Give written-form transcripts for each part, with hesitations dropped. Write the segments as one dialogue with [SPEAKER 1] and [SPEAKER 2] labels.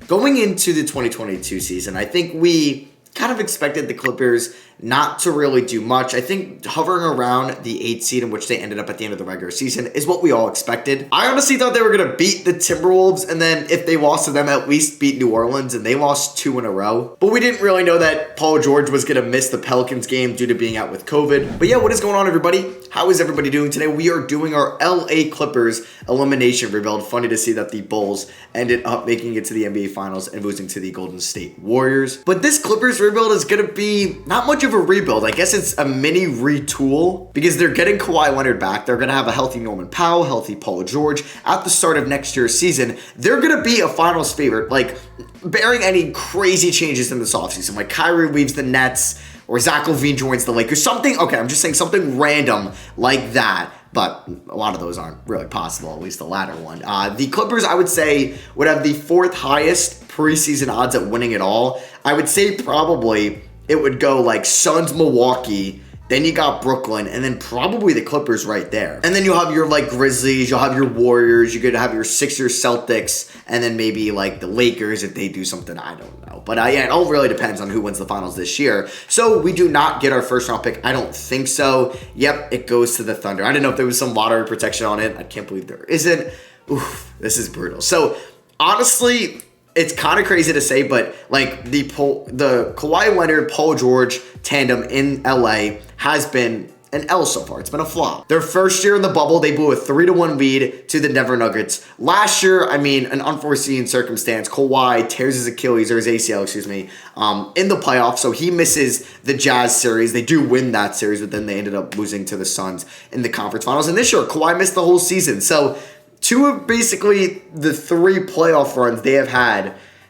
[SPEAKER 1] Going into the 2022 season, I think we kind of expected the Clippers not to really do much. I think hovering around the 8th seed, in which they ended up at the end of the regular season, is what we all expected. I honestly thought they were going to beat the Timberwolves, and then if they lost to them, at least beat New Orleans, and they lost 2 in a row. But we didn't really know that Paul George was going to miss the Pelicans game due to being out with COVID. But yeah, what is going on, everybody? How is everybody doing today? We are doing our LA Clippers elimination rebuild. Funny to see that the Bulls ended up making it to the NBA Finals and losing to the Golden State Warriors. But this Clippers rebuild is going to be not much of a rebuild. I guess it's a mini retool because they're getting Kawhi Leonard back. They're going to have a healthy Norman Powell, healthy Paul George at the start of next year's season. They're going to be a finals favorite, like bearing any crazy changes in this offseason. Like Kyrie leaves the Nets or Zach LaVine joins the Lakers. Something, okay, I'm just saying something random like that. But a lot of those aren't really possible, at least the latter one. The Clippers, I would say, would have the 4th highest preseason odds at winning it all. I would say probably it would go like Suns, Milwaukee, then you got Brooklyn, and then probably the Clippers right there. And then you'll have your like Grizzlies, you'll have your Warriors, you could have your Sixers, Celtics, and then maybe like the Lakers if they do something, I don't know. But yeah, it all really depends on who wins the finals this year. So we do not get our first round pick. I don't think so. Yep, it goes to the Thunder. I didn't know if there was some lottery protection on it. I can't believe there isn't. Oof, this is brutal. So honestly, it's kind of crazy to say, but like the Kawhi Leonard, Paul George tandem in LA has been an L so far. It's been a flop. Their first year in the bubble, they blew a 3-1 lead to the Denver Nuggets. Last year, I mean, an unforeseen circumstance. Kawhi tears his Achilles, or his ACL, in the playoffs, so he misses the Jazz series. They do win that series, but then they ended up losing to the Suns in the conference finals. And this year, Kawhi missed the whole season. So 2 of basically the 3 playoff runs they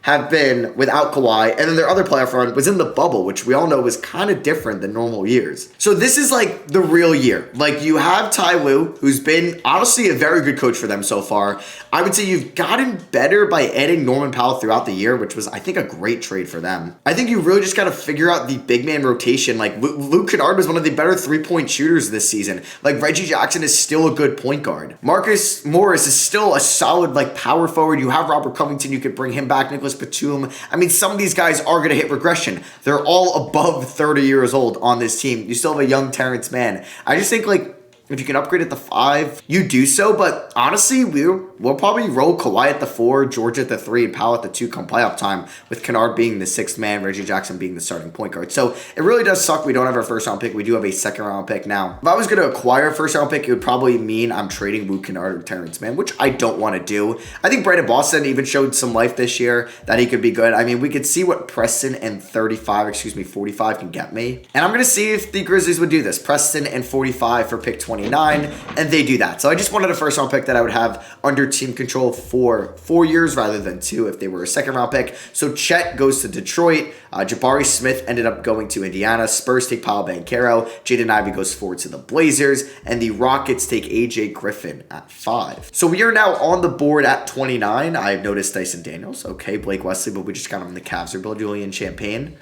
[SPEAKER 1] have been without Kawhi, and then their other playoff run was in the bubble, which we all know was kind of different than normal years. So this is like the real year. Like you have Ty Lue, who's been honestly a very good coach for them so far. I would say you've gotten better by adding Norman Powell throughout the year, which was, I think, a great trade for them. I think you really just got to figure out the big man rotation. Like Luke Kennard was one of the better 3-point shooters this season. Like Reggie Jackson is still a good point guard. Marcus Morris is still a solid like power forward. You have Robert Covington. You could bring him back. Nicholas Batum. I mean, some of these guys are going to hit regression. They're all above 30 years old on this team. You still have a young Terrence Mann. I just think like if you can upgrade at the 5, you do so. But honestly, we'll probably roll Kawhi at the 4, George at the 3, and Powell at the 2 come playoff time, with Kennard being the 6th man, Reggie Jackson being the starting point guard. So it really does suck we don't have our first round pick. We do have a second round pick now. If I was going to acquire a first round pick, it would probably mean I'm trading Luke Kennard or Terrence Mann, which I don't want to do. I think Brandon Boston even showed some life this year that he could be good. I mean, we could see what Preston and 45 can get me. And I'm going to see if the Grizzlies would do this. Preston and 45 for pick 29. And they do that. So I just wanted a first round pick that I would have under team control for 4 years rather than 2 if they were a second round pick. So Chet goes to Detroit. Jabari Smith ended up going to Indiana. Spurs take Paolo Banchero. Jaden Ivey goes forward to the Blazers. And the Rockets take AJ Griffin at 5. So we are now on the board at 29. I've noticed Dyson Daniels. Okay, Blake Wesley, but we just got him in the Cavs rebuild. Julian Champagne.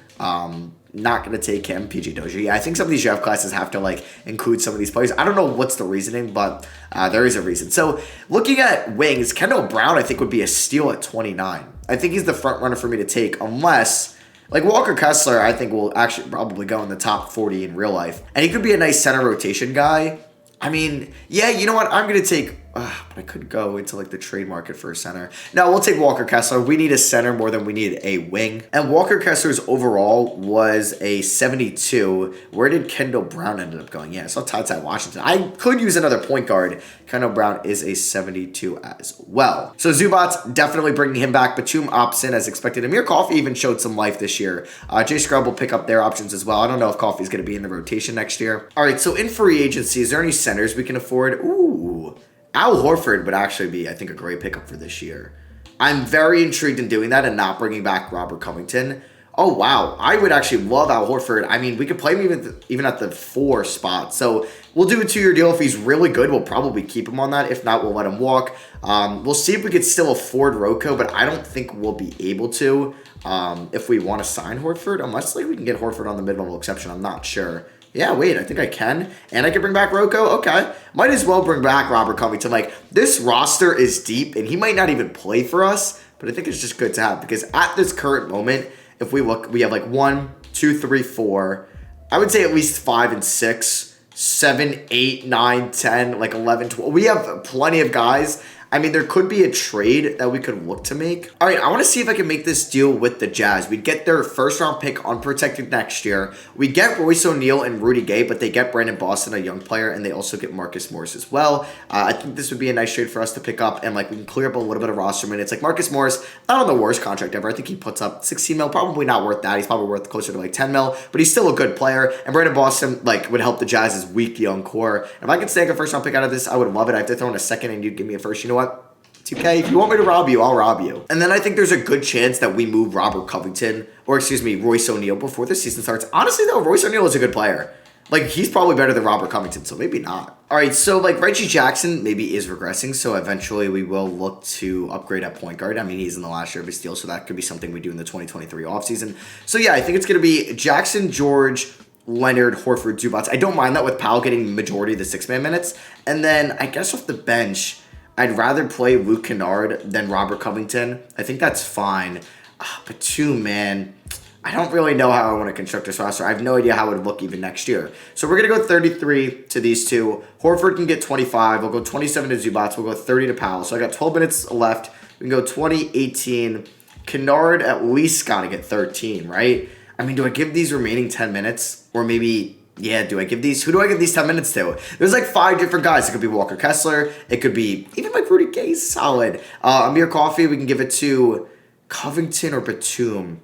[SPEAKER 1] Not going to take him. PJ Dozier. I think some of these draft classes have to like include some of these players. I don't know what's the reasoning, but there is a reason. So looking at wings, Kendall Brown I think would be a steal at 29. I think he's the front runner for me to take, unless like Walker Kessler I think will actually probably go in the top 40 in real life. And he could be a nice center rotation guy. I mean, yeah, you know what? I'm going to take... but I could go into like the trade market for a center. No, we'll take Walker Kessler. We need a center more than we need a wing. And Walker Kessler's overall was a 72. Where did Kendall Brown end up going? Yeah, I saw Ty Washington. I could use another point guard. Kendall Brown is a 72 as well. So Zubats, definitely bringing him back. Batum opts in as expected. Amir Coffey even showed some life this year. Jay Scrub will pick up their options as well. I don't know if Coffey's going to be in the rotation next year. All right, so in free agency, is there any centers we can afford? Ooh. Al Horford would actually be, I think, a great pickup for this year. I'm very intrigued in doing that and not bringing back Robert Covington. Oh, wow. I would actually love Al Horford. I mean, we could play him even at the 4 spot. So we'll do a 2-year deal. If he's really good, we'll probably keep him on that. If not, we'll let him walk. We'll see if we could still afford Rocco, but I don't think we'll be able to if we want to sign Horford. Unless like we can get Horford on the mid-level exception. I'm not sure. Yeah, wait, I think I can. And I can bring back Rocco? Okay. Might as well bring back Robert Covington. Like, this roster is deep, and he might not even play for us. But but I think it's just good to have because at this current moment, if we look, we have like 1, 2, 3, 4. I would say at least 5 and 6, 7, 8, 9, 10, like 11, 12. We have plenty of guys. I mean, there could be a trade that we could look to make. All right, I want to see if I can make this deal with the Jazz. We'd get their first-round pick unprotected next year. We get Royce O'Neal and Rudy Gay, but they get Brandon Boston, a young player, and they also get Marcus Morris as well. I think this would be a nice trade for us to pick up, and like we can clear up a little bit of roster minutes. Like Marcus Morris, not on the worst contract ever. I think he puts up 16 mil, probably not worth that. He's probably worth closer to like 10 mil, but he's still a good player. And Brandon Boston like would help the Jazz's weak young core. If I could snag a first-round pick out of this, I would love it. I have to throw in a second, and you'd give me a first. You know what? It's okay. If you want me to rob you, I'll rob you. And then I think there's a good chance that we move Robert Covington, or excuse me, Royce O'Neal before the season starts. Honestly, though, Royce O'Neal is a good player. Like, he's probably better than Robert Covington, so maybe not. All right, so, like, Reggie Jackson maybe is regressing, so eventually we will look to upgrade at point guard. I mean, he's in the last year of his deal, so that could be something we do in the 2023 offseason. So, yeah, I think it's going to be Jackson, George, Leonard, Horford, Zubats. I don't mind that with Powell getting the majority of the six-man minutes. And then, I guess off the bench, I'd rather play Luke Kennard than Robert Covington. I think that's fine. But man, I don't really know how I want to construct this roster. I have no idea how it would look even next year. So we're going to go 33 to these two. Horford can get 25. We'll go 27 to Zubats. We'll go 30 to Powell. So I got 12 minutes left. We can go 20, 18. Kennard at least got to get 13, right? I mean, do I give these remaining 10 minutes? Or maybe... yeah, do I give these? Who do I give these 10 minutes to? There's like 5 different guys. It could be Walker Kessler. It could be even like Rudy Gay's solid. Amir Coffey, we can give it to Covington or Batum.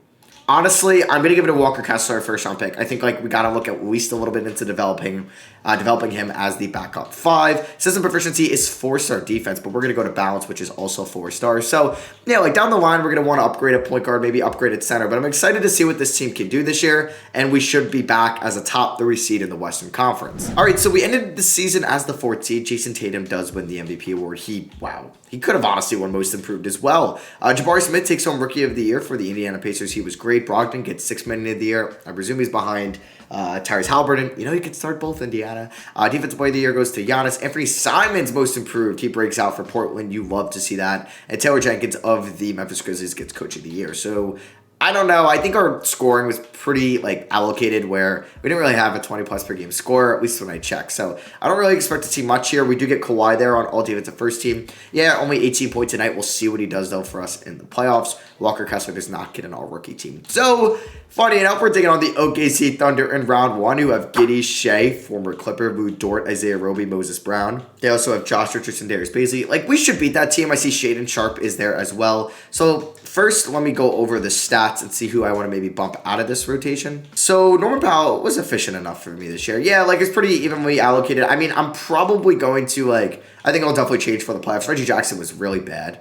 [SPEAKER 1] Honestly, I'm going to give it to Walker Kessler, first round pick. I think like we got to look at least a little bit into developing him as the backup 5. System proficiency is 4-star defense, but we're going to go to balance, which is also 4 stars. So, yeah, like down the line, we're going to want to upgrade at point guard, maybe upgrade at center. But I'm excited to see what this team can do this year, and we should be back as a top 3 seed in the Western Conference. All right, so we ended the season as the 4th seed. Jason Tatum does win the MVP award. He could have honestly won Most Improved as well. Jabari Smith takes home Rookie of the Year for the Indiana Pacers. He was great. Brogdon gets 6th Man of the Year. I presume he's behind Tyrese Halliburton. You know, he could start both Indiana. Defensive Player of the Year goes to Giannis. Anthony Simons, Most Improved. He breaks out for Portland. You love to see that. And Taylor Jenkins of the Memphis Grizzlies gets Coach of the Year. So, I don't know. I think our scoring was pretty like allocated where we didn't really have a 20 plus per game score, at least when I check. So I don't really expect to see much here. We do get Kawhi there on all defensive first team. Yeah, only 18 points tonight. We'll see what he does though for us in the playoffs. Walker Kessler does not get an all rookie team. So funny enough, we're taking on the OKC Thunder in round 1, who have Giddey, Shea, former Clipper, Lou Dort, Isaiah Roby, Moses Brown. They also have Josh Richardson, Darius Baisley. Like, we should beat that team. I see Shaedon Sharpe is there as well. So first, let me go over the stats and see who I want to maybe bump out of this rotation. So Norman Powell was efficient enough for me this year. Yeah, like it's pretty evenly allocated. I mean, I'm probably going to I think I'll definitely change for the playoffs. Reggie Jackson was really bad.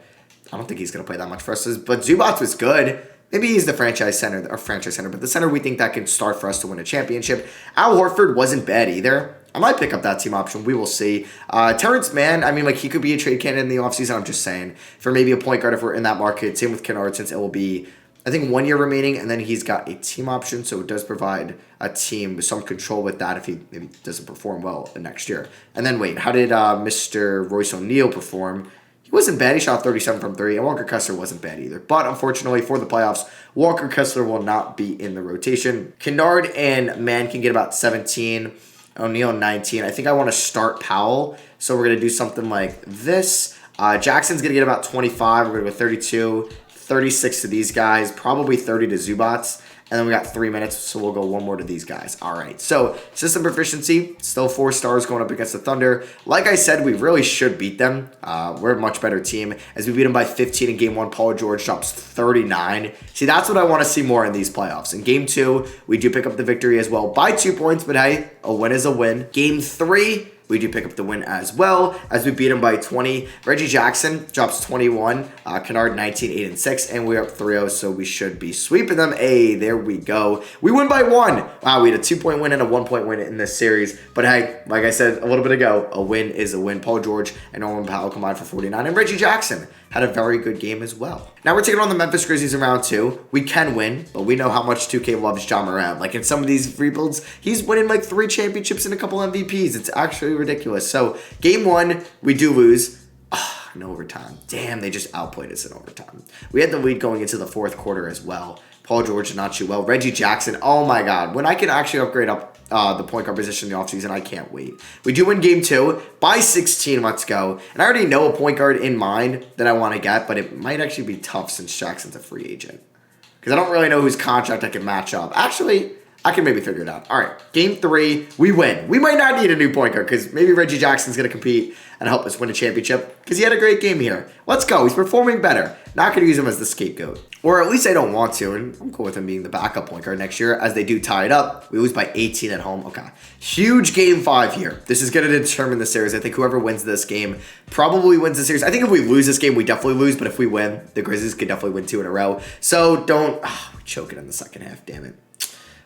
[SPEAKER 1] I don't think he's going to play that much for us. But Zubats was good. Maybe he's the franchise center, but the center we think that can start for us to win a championship. Al Horford wasn't bad either. I might pick up that team option. We will see. Terrence Mann, I mean, like, he could be a trade candidate in the offseason. I'm just saying. For maybe a point guard if we're in that market. Same with Kennard, since it will be, I think, 1 year remaining, and then he's got a team option, so it does provide a team with some control with that if he maybe doesn't perform well next year. And then, wait, how did Mr. Royce O'Neal perform? He wasn't bad. He shot 37 from 3, and Walker Kessler wasn't bad either. But unfortunately for the playoffs, Walker Kessler will not be in the rotation. Kennard and Mann can get about 17. O'Neal 19. I think I want to start Powell, so we're going to do something like this. Jackson's going to get about 25. We're going to go 32, 36 to these guys, probably 30 to Zubats. And then we got 3 minutes, so we'll go one more to these guys. All right, so system proficiency, still 4 stars going up against the Thunder. Like I said, we really should beat them. We're a much better team. As we beat them by 15 in Game 1, Paul George drops 39. See, that's what I want to see more in these playoffs. In Game 2, we do pick up the victory as well by 2 points, but hey, a win is a win. Game 3, we do pick up the win as well as we beat them by 20. Reggie Jackson drops 21. Kennard 19, 8, and 6. And we're up 3-0, so we should be sweeping them. Hey, there we go. We win by 1. Wow, we had a 2-point win and a 1-point win in this series. But hey, like I said a little bit ago, a win is a win. Paul George and Norman Powell combined for 49. And Reggie Jackson had a very good game as well. Now we're taking on the Memphis Grizzlies in round 2. We can win, but we know how much 2K loves Ja Morant. Like in some of these rebuilds, he's winning like 3 championships and a couple MVPs. It's actually ridiculous. So game 1, we do lose. in overtime. Damn, they just outplayed us in overtime. We had the lead going into the fourth quarter as well. Paul George did not shoot well. Reggie Jackson, oh my God. When I can actually upgrade up the point guard position in the offseason, I can't wait. We do win game 2 by 16. Let's go. And I already know a point guard in mind that I want to get, but it might actually be tough since Jackson's a free agent. Because I don't really know whose contract I can match up. Actually, I can maybe figure it out. All right, game 3, we win. We might not need a new point guard because maybe Reggie Jackson's going to compete and help us win a championship because he had a great game here. Let's go. He's performing better. Not going to use him as the scapegoat. Or at least I don't want to, and I'm cool with him being the backup point guard next year as they do tie it up. We lose by 18 at home. Okay. Huge game 5 here. This is going to determine the series. I think whoever wins this game probably wins the series. I think if we lose this game, we definitely lose, but if we win, the Grizzlies could definitely win 2 in a row. So don't choke it in the second half, damn it.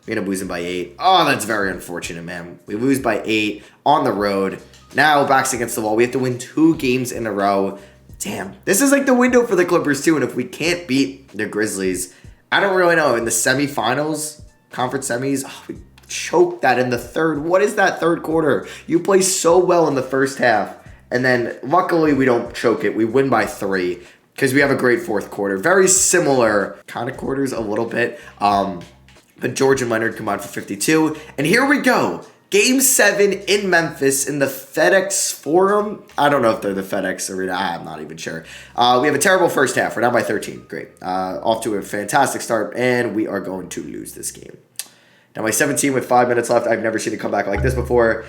[SPEAKER 1] We end up losing by 8. Oh, that's very unfortunate, man. We lose by 8 on the road. Now, backs against the wall. We have to win 2 games in a row. Damn. This is like the window for the Clippers, too. And if we can't beat the Grizzlies, I don't really know. In the semifinals, conference semis, we choked that in the third. What is that third quarter? You play so well in the first half. And then, luckily, we don't choke it. We win by 3 because we have a great fourth quarter. Very similar kind of quarters a little bit. But George and Leonard combined for 52. And here we go. Game 7 in Memphis in the FedEx Forum. I don't know if they're the FedEx Arena. I'm not even sure. We have a terrible first half. We're down by 13. Great. Off to a fantastic start. And we are going to lose this game. Down by 17 with 5 minutes left. I've never seen it come back like this before.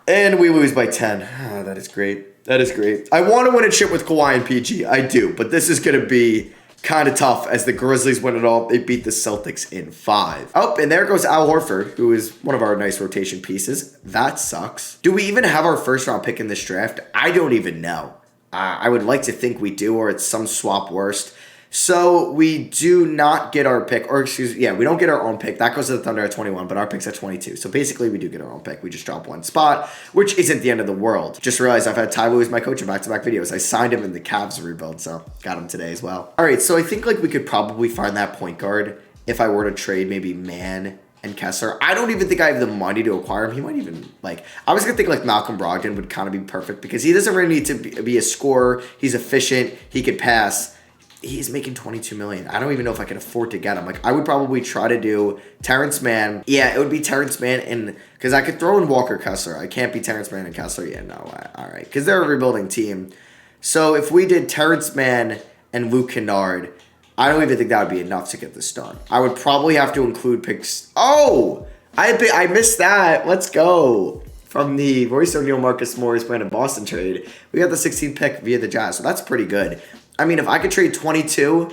[SPEAKER 1] And we lose by 10. Oh, that is great. That is great. I want to win a chip with Kawhi and PG. I do. But this is going to be kind of tough as the Grizzlies win it all. They beat the Celtics in 5. Oh, and there goes Al Horford, who is one of our nice rotation pieces. That sucks. Do we even have our first round pick in this draft? I don't even know. I would like to think we do, or it's some swap worst. So we do not get our pick, or we don't get our own pick. That goes to the Thunder at 21, but our pick's at 22. So basically we do get our own pick. We just drop 1 spot, which isn't the end of the world. Just realized I've had Ty Lue as my coach in back-to-back videos. I signed him in the Cavs rebuild, so got him today as well. All right, so I think like we could probably find that point guard if I were to trade maybe Mann and Kessler. I don't even think I have the money to acquire him. He might even, I was going to think like Malcolm Brogdon would kind of be perfect because he doesn't really need to be a scorer. He's efficient. He could pass. He's making $22 million. I don't even know if I can afford to get him. I would probably try to do Terrence Mann. Yeah, it would be Terrence Mann, and because I could throw in Walker Kessler. I can't be Terrence Mann and Kessler. Yeah, no, all right. Because they're a rebuilding team. So if we did Terrence Mann and Luke Kennard, I don't even think that would be enough to get this done. I would probably have to include picks. Oh, I missed that. Let's go. From the Royce O'Neal, Marcus Morris, Brandon Boston trade, we got the 16th pick via the Jazz. So that's pretty good. I mean, if I could trade 22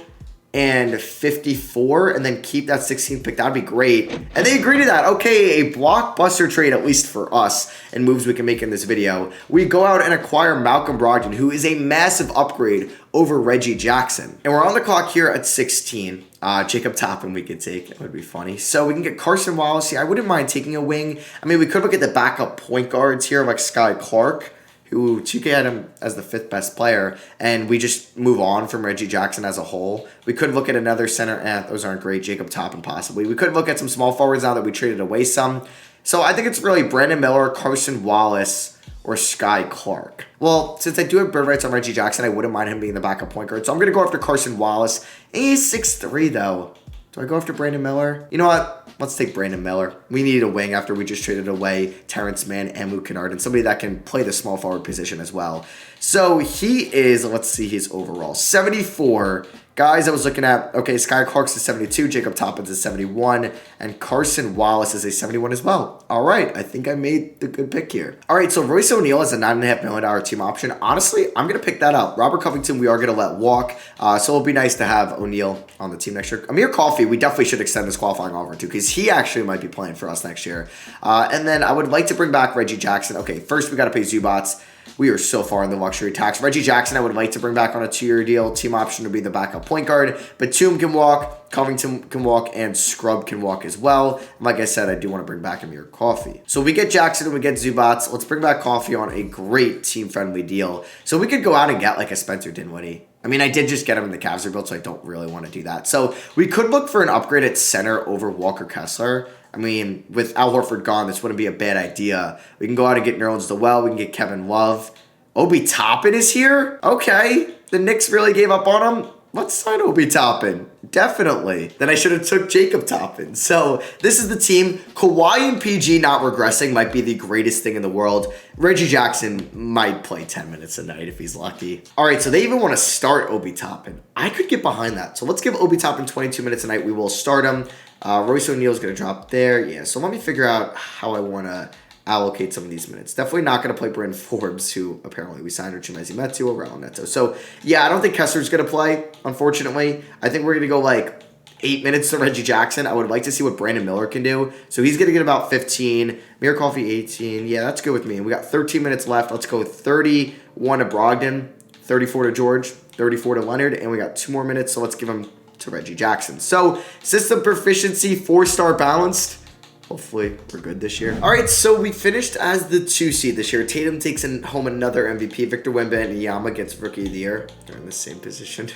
[SPEAKER 1] and 54 and then keep that 16th pick, that'd be great. And they agree to that. Okay, a blockbuster trade, at least for us, and moves we can make in this video. We go out and acquire Malcolm Brogdon, who is a massive upgrade over Reggie Jackson. And we're on the clock here at 16. Jacob Toppin we could take. That would be funny. So we can get Carson Wallace here. I wouldn't mind taking a wing. I mean, we could look at the backup point guards here, like Sky Clark, who you get him as the 5th best player, and we just move on from Reggie Jackson as a whole. We could look at another center. Those aren't great. Jacob Toppin possibly. We could look at some small forwards now that we traded away some. So I think it's really Brandon Miller, Carson Wallace, or Sky Clark. Well, since I do have bird rights on Reggie Jackson, I wouldn't mind him being the backup point guard. So I'm going to go after Carson Wallace. He's 6'3", though. Do I go after Brandon Miller? You know what? Let's take Brandon Miller. We needed a wing after we just traded away Terrence Mann and Luke Kennard, and somebody that can play the small forward position as well. So he is, let's see his overall, 74. Guys, I was looking at, okay, Sky Clark's a 72, Jacob Toppin's a 71, and Carson Wallace is a 71 as well. All right, I think I made the good pick here. All right, so Royce O'Neal is a $9.5 million team option. Honestly, I'm going to pick that up. Robert Covington, we are going to let walk, so it'll be nice to have O'Neal on the team next year. Amir Coffey, we definitely should extend this qualifying offer to because he actually might be playing for us next year. And then I would like to bring back Reggie Jackson. Okay, first we got to pay Zubats. We are so far in the luxury tax. Reggie Jackson, I would like to bring back on a 2-year deal. Team option to be the backup point guard. Batum can walk, Covington can walk, and Scrub can walk as well. And like I said, I do want to bring back Amir Coffey. So we get Jackson and we get Zubats. Let's bring back Coffey on a great team-friendly deal. So we could go out and get like a Spencer Dinwiddie. I mean, I did just get him in the Cavs rebuild, so I don't really want to do that. So we could look for an upgrade at center over Walker Kessler. I mean, with Al Horford gone, this wouldn't be a bad idea. We can go out and get Nerlens Noel. We can get Kevin Love. Obi Toppin is here? Okay. The Knicks really gave up on him. Let's sign Obi Toppin. Definitely. Then I should have took Jacob Toppin. So this is the team. Kawhi and PG not regressing might be the greatest thing in the world. Reggie Jackson might play 10 minutes a night if he's lucky. All right, so they even want to start Obi Toppin. I could get behind that. So let's give Obi Toppin 22 minutes a night. We will start him. Royce O'Neal's going to drop there. Yeah, so let me figure out how I want to allocate some of these minutes. Definitely not going to play Bryn Forbes, who apparently we signed, or Chimezie Metu or Raul Neto. So, yeah, I don't think Kessler's going to play, unfortunately. I think we're going to go, like, 8 minutes to Reggie Jackson. I would like to see what Brandon Miller can do. So he's going to get about 15. Mir Coffee, 18. Yeah, that's good with me. We got 13 minutes left. Let's go 31 to Brogdon, 34 to George, 34 to Leonard, and we got 2 more minutes, so let's give him to Reggie Jackson. So, system proficiency, 4-star balanced. Hopefully, we're good this year. All right, so we finished as the 2 seed this year. Tatum takes home another MVP. Victor Wembanyama gets Rookie of the Year. They're in the same position.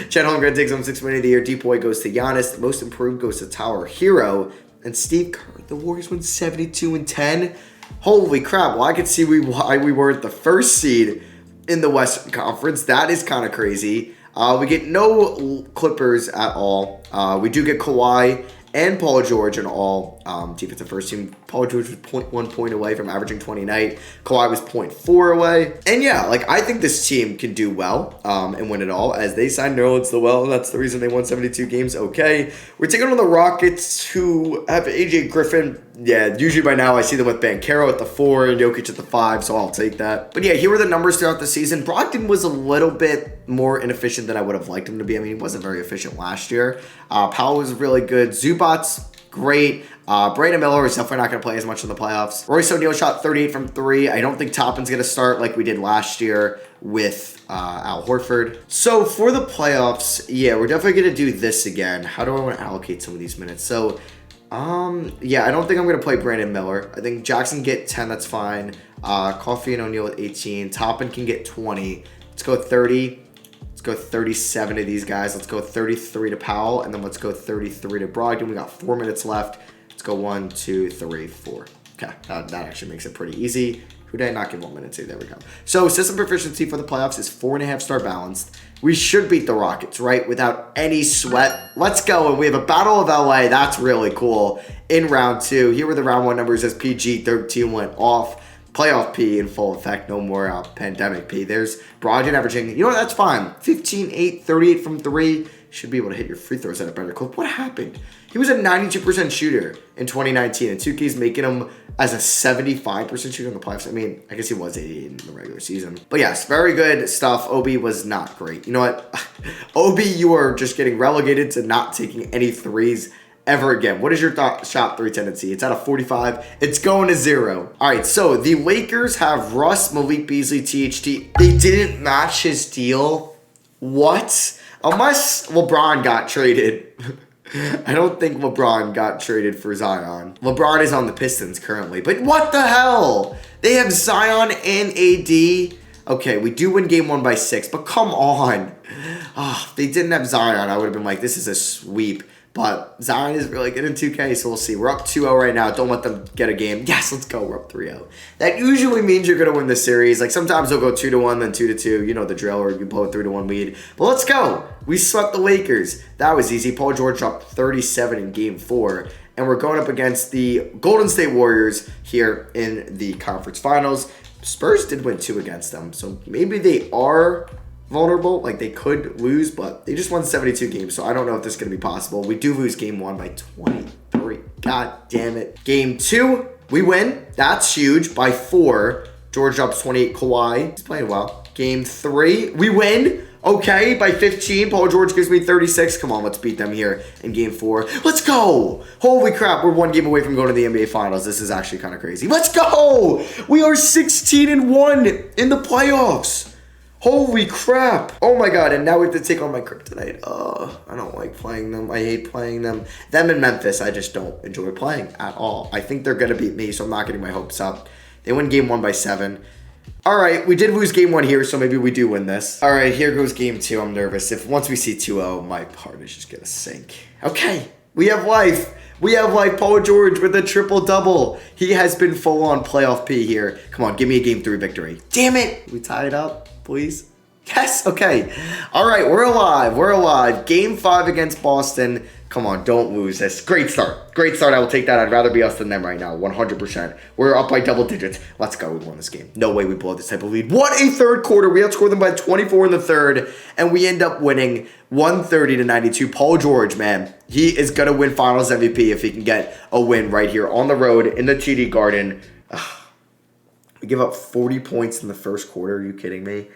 [SPEAKER 1] Chet Holmgren takes home 6th Man of the Year. Deep Boy goes to Giannis. The Most Improved goes to Tower Hero. And Steve Kerr, the Warriors win 72-10. Holy crap. Well, I could see why we weren't the 1st seed in the Western Conference. That is kind of crazy. We get no Clippers at all. We do get Kawhi and Paul George in all defensive first team. Paul George was 0.1 point away from averaging 20 a night. Kawhi was 0.4 away. And yeah, like I think this team can do well and win it all, as they signed Nerlens Noel, and that's the reason they won 72 games. Okay, we're taking on the Rockets, who have AJ Griffin. Yeah, usually by now I see them with Banchero at the 4 and Jokic at the 5, so I'll take that. But yeah, here were the numbers throughout the season. Brogdon was a little bit more inefficient than I would have liked him to be. I mean, he wasn't very efficient last year. Powell was really good. Zubac's great. Brandon Miller is definitely not going to play as much in the playoffs. Royce O'Neal shot 38 from 3. I don't think Toppin's going to start like we did last year with Al Horford. So for the playoffs, yeah, we're definitely going to do this again. How do I want to allocate some of these minutes? So, yeah, I don't think I'm going to play Brandon Miller. I think Jackson get 10, that's fine. Coffee and O'Neal at 18. Toppin can get 20. Let's go 30. Let's go 37 to these guys. Let's go 33 to Powell, and then let's go 33 to Brogdon. We got 4 minutes left. Let's go 1, 2, 3, 4. Okay, that actually makes it pretty easy. Who did I not give 1 minute to? There we go. So system proficiency for the playoffs is 4.5-star balanced. We should beat the Rockets, right? Without any sweat. Let's go. And we have a Battle of LA. That's really cool. In round 2. Here were the round 1 numbers as PG-13 went off. Playoff P in full effect. No more pandemic P. There's Brogdon averaging, you know what, that's fine. 15, 8, 38 from 3. Should be able to hit your free throws at a better clip. What happened? He was a 92% shooter in 2019, and 2K's making him as a 75% shooter in the playoffs. I mean, I guess he was 88 in the regular season. But yes, very good stuff. Obi was not great. You know what? Obi, you are just getting relegated to not taking any threes ever again. What is your shot 3 tendency? It's at a 45. It's going to 0. All right, so the Lakers have Russ, Malik Beasley, THT. They didn't match his deal. What? Unless LeBron got traded. I don't think LeBron got traded for Zion. LeBron is on the Pistons currently. But what the hell? They have Zion and AD. Okay, we do win game 1 by 6, but come on. Oh, if they didn't have Zion, I would have been like, this is a sweep. But Zion is really good in 2K, so we'll see. We're up 2-0 right now. Don't let them get a game. Yes, let's go. We're up 3-0. That usually means you're going to win the series. Like, sometimes they'll go 2-1, then 2-2. You know the drill, or you blow a 3-1 lead. But let's go. We swept the Lakers. That was easy. Paul George dropped 37 in game 4. And we're going up against the Golden State Warriors here in the conference finals. Spurs did win 2 against them, so maybe they are vulnerable. Like, they could lose, but they just won 72 games, so I don't know if this is going to be possible. We do lose game 1 by 23. God damn it. Game 2, we win. That's huge by 4. George drops 28. Kawhi, he's playing well. Game 3, we win. Okay, by 15. Paul George gives me 36. Come on, let's beat them here in game 4. Let's go. Holy crap, we're 1 game away from going to the NBA Finals. This is actually kind of crazy. Let's go. We are 16-1 in the playoffs. Holy crap. Oh my god, and now we have to take on my kryptonite. I don't like playing them. I hate playing them. Them in Memphis, I just don't enjoy playing at all. I think they're going to beat me, so I'm not getting my hopes up. They win game 1 by 7. All right, we did lose game 1 here, so maybe we do win this. All right, here goes game 2. I'm nervous. If once we see 2-0, my heart is just going to sink. Okay, We have life. We have like Paul George with a triple-double. He has been full-on playoff P here. Come on, give me a Game 3 victory. Damn it. We tie it up, please. Yes, okay. All right, we're alive. We're alive. Game 5 against Boston. Come on, don't lose this. Great start. Great start. I will take that. I'd rather be us than them right now. 100%. We're up by double digits. Let's go. We won this game. No way we blow this type of lead. What a third quarter. We outscored them by 24 in the third, and we end up winning 130-92. Paul George, man, he is going to win Finals MVP if he can get a win right here on the road in the TD Garden. We give up 40 points in the first quarter. Are you kidding me?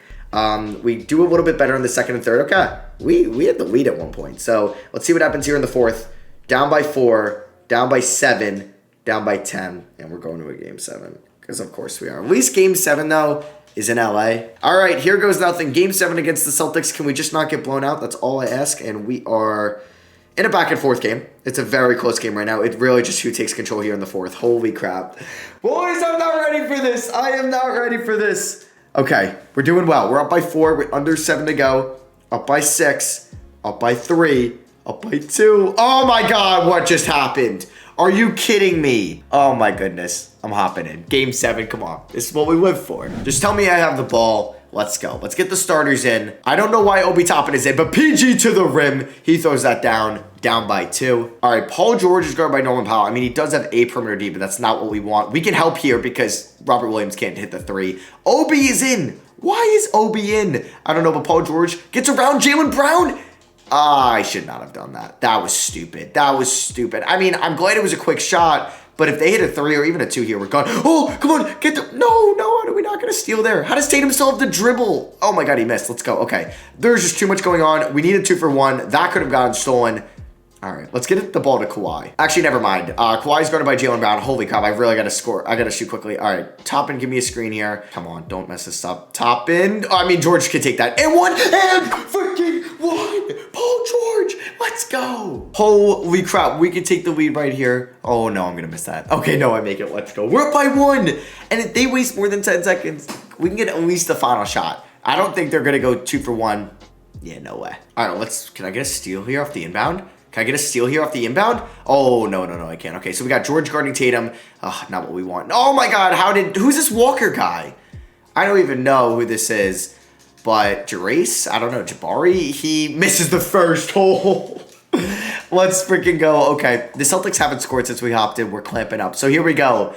[SPEAKER 1] We do a little bit better in the second and third. Okay, we had the lead at one point. So let's see what happens here in the fourth. Down by 4, down by 7, down by 10, and we're going to a Game 7 because of course we are. At least Game 7 though is in LA. All right, here goes nothing. Game 7 against the Celtics. Can we just not get blown out? That's all I ask. And we are in a back and forth game. It's a very close game right now. It really just who takes control here in the fourth. Holy crap, boys! I'm not ready for this. I am not ready for this. Okay, we're doing well. We're up by 4 with under 7 to go. Up by 6. Up by 3. Up by 2. Oh my God, what just happened? Are you kidding me? Oh my goodness. I'm hopping in. Game 7, come on. This is what we live for. Just tell me I have the ball. Let's go. Let's get the starters in. I don't know why Obi Toppin is in, but PG to the rim. He throws that down by 2. All right, Paul George is guarded by Norman Powell. I mean, he does have a perimeter D, but that's not what we want. We can help here because Robert Williams can't hit the 3. Obi is in. Why is Obi in? I don't know, but Paul George gets around Jaylen Brown. I should not have done that. That was stupid. That was stupid. I mean, I'm glad it was a quick shot, but if they hit a 3 or even a 2 here, we're gone. Oh, come on, get the... No, how are we not going to steal there? How does Tatum still have the dribble? Oh my God, he missed. Let's go. Okay, there's just too much going on. We need a 2 for 1. That could have gotten stolen. All right, let's get the ball to Kawhi. Actually, never mind. Kawhi's guarded by Jaylen Brown. Holy crap, I really got to score. I got to shoot quickly. All right, Toppin, give me a screen here. Come on, don't mess this up. Toppin. Oh, I mean, George could take that. And 1, and freaking 1. Paul George, let's go. Holy crap, we could take the lead right here. Oh, no, I'm going to miss that. Okay, no, I make it. Let's go. We're up by 1. And if they waste more than 10 seconds, we can get at least the final shot. I don't think they're going to go 2 for 1. Yeah, no way. All right, can I get a steal here off the inbound? Can I get a steal here off the inbound? Oh, no, I can't. Okay, so we got George guarding Tatum. Oh, not what we want. Oh my God, who's this Walker guy? I don't even know who this is, but Jarace? I don't know, Jabari? He misses the first hole. Let's freaking go. Okay, the Celtics haven't scored since we hopped in. We're clamping up. So here we go.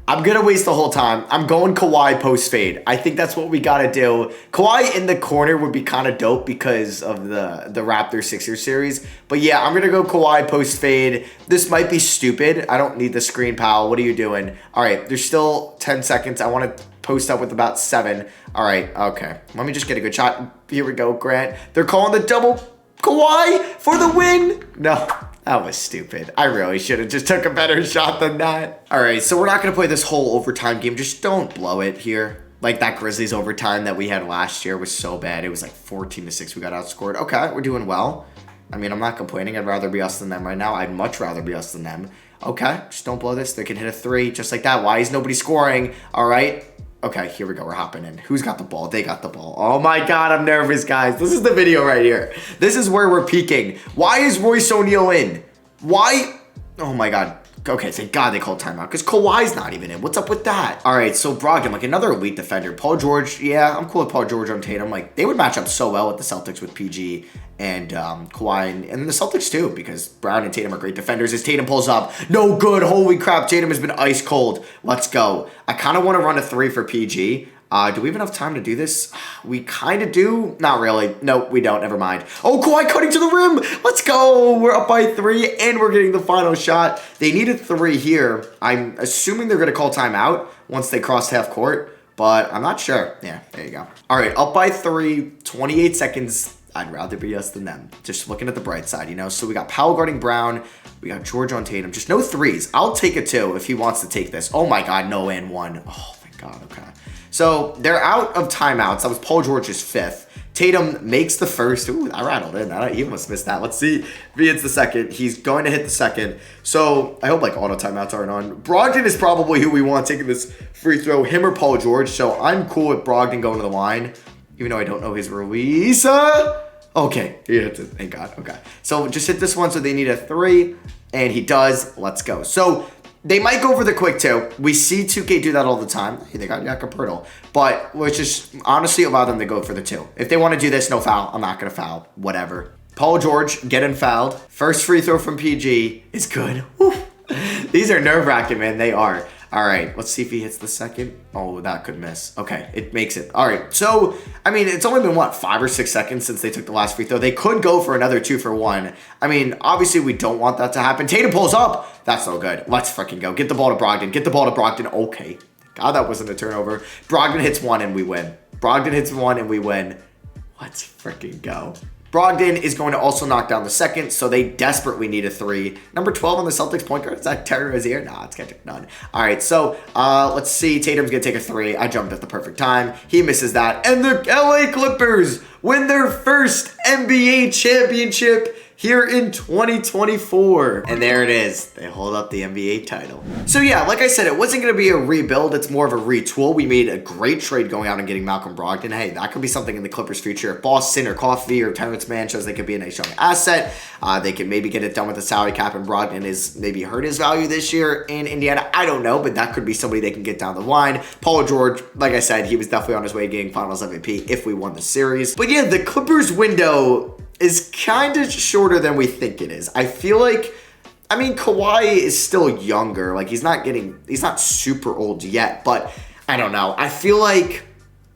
[SPEAKER 1] I'm going to waste the whole time. I'm going Kawhi post fade. I think that's what we got to do. Kawhi in the corner would be kind of dope because of the Raptors-Sixers series. But yeah, I'm going to go Kawhi post fade. This might be stupid. I don't need the screen, pal. What are you doing? All right, there's still 10 seconds. I want to post up with about 7. All right, okay. Let me just get a good shot. Here we go, Grant. They're calling the double. Kawhi for the win. No. That was stupid. I really should have just took a better shot than that. All right, so we're not going to play this whole overtime game. Just don't blow it here. Like that Grizzlies overtime that we had last year was so bad. It was like 14-6. We got outscored. Okay, we're doing well. I mean, I'm not complaining. I'd rather be us than them right now. I'd much rather be us than them. Okay, just don't blow this. They can hit a 3 just like that. Why is nobody scoring? All right. Okay, here we go. We're hopping in. Who's got the ball? They got the ball. Oh my God, I'm nervous, guys. This is the video right here. This is where we're peaking. Why is Royce O'Neal in? Why? Oh my God. Okay, thank God they called timeout because Kawhi's not even in. What's up with that? All right, so Brogdon, like another elite defender. Paul George, yeah, I'm cool with Paul George on Tatum. Like, they would match up so well with the Celtics with PG and Kawhi and the Celtics too because Brown and Tatum are great defenders. As Tatum pulls up, no good. Holy crap, Tatum has been ice cold. Let's go. I kind of want to run a 3 for PG. Do we have enough time to do this? We kind of do. Not really. No, we don't. Never mind. Oh, Kawhi cutting to the rim. Let's go. We're up by 3, and we're getting the final shot. They needed 3 here. I'm assuming they're going to call timeout once they cross half court, but I'm not sure. Yeah, there you go. All right, up by 3, 28 seconds. I'd rather be us than them. Just looking at the bright side, you know? So we got Powell guarding Brown. We got George on Tatum. Just no 3s. I'll take a 2 if he wants to take this. Oh, my God. No and 1. Oh, thank God. Okay. So they're out of timeouts. That was Paul George's 5th. Tatum makes the first. Ooh, I rattled in. He almost missed that. Let's see if he hits the second. He's going to hit the second. So I hope like auto timeouts aren't on. Brogdon is probably who we want taking this free throw, him or Paul George. So I'm cool with Brogdon going to the line, even though I don't know his release. Okay, he hits it. Thank God. Okay. So just hit this one. So they need a 3, and he does. Let's go. So they might go for the quick 2. We see 2K do that all the time. Hey, they got Yakapurtle. But let's just honestly allow them to go for the 2. If they want to do this, no foul. I'm not going to foul. Whatever. Paul George getting fouled. First free throw from PG is good. Whew. These are nerve-wracking, man. They are. All right, let's see if he hits the second. Oh, that could miss. Okay, it makes it. All right, so, I mean, it's only been, what, 5 or 6 seconds since they took the last free throw. They could go for another 2 for 1. I mean, obviously, we don't want that to happen. Tatum pulls up. That's so good. Let's freaking go. Get the ball to Brogdon. Get the ball to Brogdon. Okay. God, that wasn't a turnover. Brogdon hits 1, and we win. Brogdon hits 1, and we win. Let's freaking go. Brogdon is going to also knock down the second, so they desperately need a 3. Number 12 on the Celtics point guard. Is that Terry Rozier? Nah, it's Kendrick Nunn. All right, so let's see. Tatum's going to take a 3. I jumped at the perfect time. He misses that. And the LA Clippers win their first NBA championship here in 2024. And there it is. They hold up the NBA title. So yeah, like I said, it wasn't going to be a rebuild. It's more of a retool. We made a great trade going out and getting Malcolm Brogdon. Hey, that could be something in the Clippers' future. If Boston or Coffee or Terrence Mann shows they could be a nice young asset. They could maybe get it done with the salary cap, and Brogdon is maybe hurt his value this year in Indiana. I don't know, but that could be somebody they can get down the line. Paul George, like I said, he was definitely on his way to getting Finals MVP if we won the series. But yeah, the Clippers window is kind of shorter than we think it is. I feel like, I mean, Kawhi is still younger. Like, he's not super old yet, but I don't know. I feel like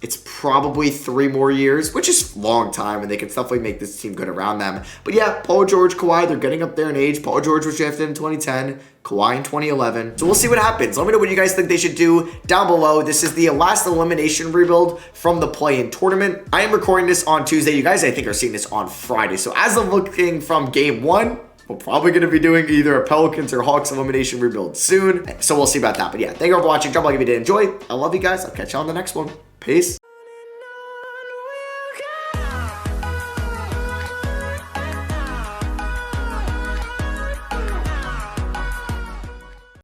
[SPEAKER 1] it's probably 3 more years, which is a long time, and they can definitely make this team good around them. But yeah, Paul George, Kawhi, they're getting up there in age. Paul George was drafted in 2010, Kawhi in 2011. So we'll see what happens. Let me know what you guys think they should do down below. This is the last elimination rebuild from the play-in tournament. I am recording this on Tuesday. You guys, I think, are seeing this on Friday. So as I'm looking from game 1, we're probably going to be doing either a Pelicans or Hawks elimination rebuild soon. So we'll see about that. But yeah, thank you all for watching. Drop a like if you did enjoy. I love you guys. I'll catch you on the next one. Peace.